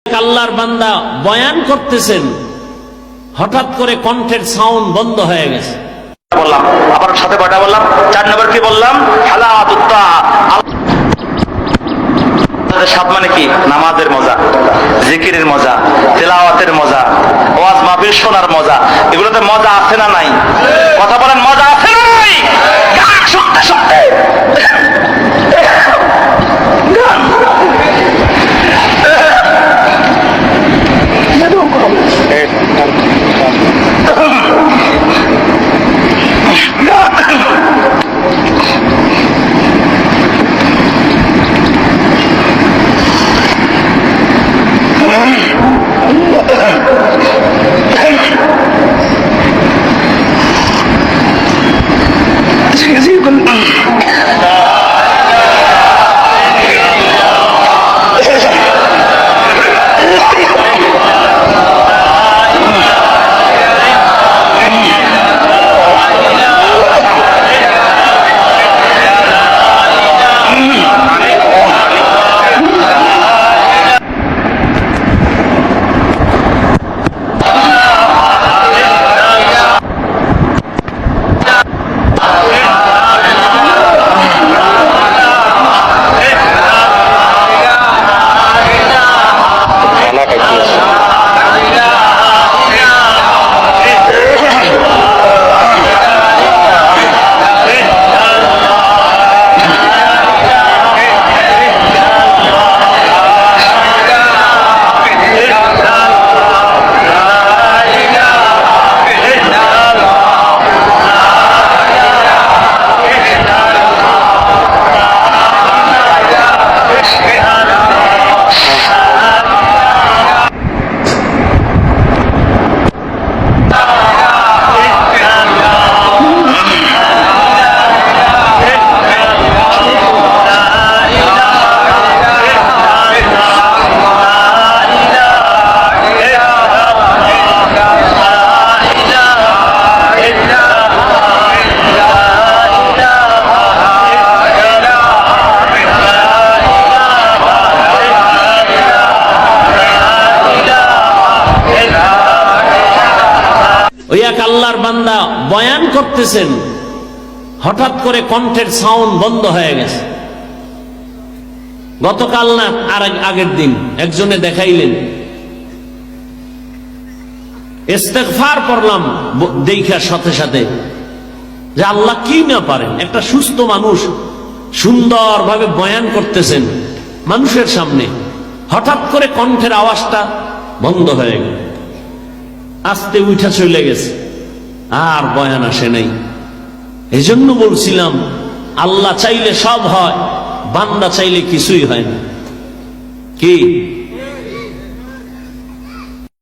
আল্লাহর বান্দা বয়ান করতেছেন, হঠাৎ করে কণ্ঠের সাউন্ড বন্ধ হয়ে গেছে। বললাম আবার সাথে কয়টা বললাম, 4 নম্বর কি বললাম, হালাতুত্তা। সাত মানে কি? নামাজের মজা, জিকিরের মজা, তেলাওয়াতের মজা, ওয়াজ মাহফিল শোনার মজা। এগুলোতে মজা আছে না নাই? কথা বলেন, মজা আছে না নাই? গান শুনতে শুনতে ওই এক আল্লাহর বান্দা বয়ান করতেছেন, হঠাৎ করে কণ্ঠের সাউন্ড বন্ধ হয়ে গেছে। গতকাল না আর আগের দিন একজনে দেখাইলেন, ইস্তেগফার পড়লাম দেখার সাথে সাথে যে আল্লাহ কি না পারেন, একটা সুস্থ মানুষ সুন্দরভাবে বয়ান করতেছেন মানুষের সামনে, হঠাৎ করে কণ্ঠের আওয়াজটা বন্ধ হয়ে গেল, আস্তে উঠা চলে গেছে, আর বয়ান আসে নাই। এই জন্য বলছিলাম আল্লাহ চাইলে সব হয়, বান্দা চাইলে কিছুই হয় না। কি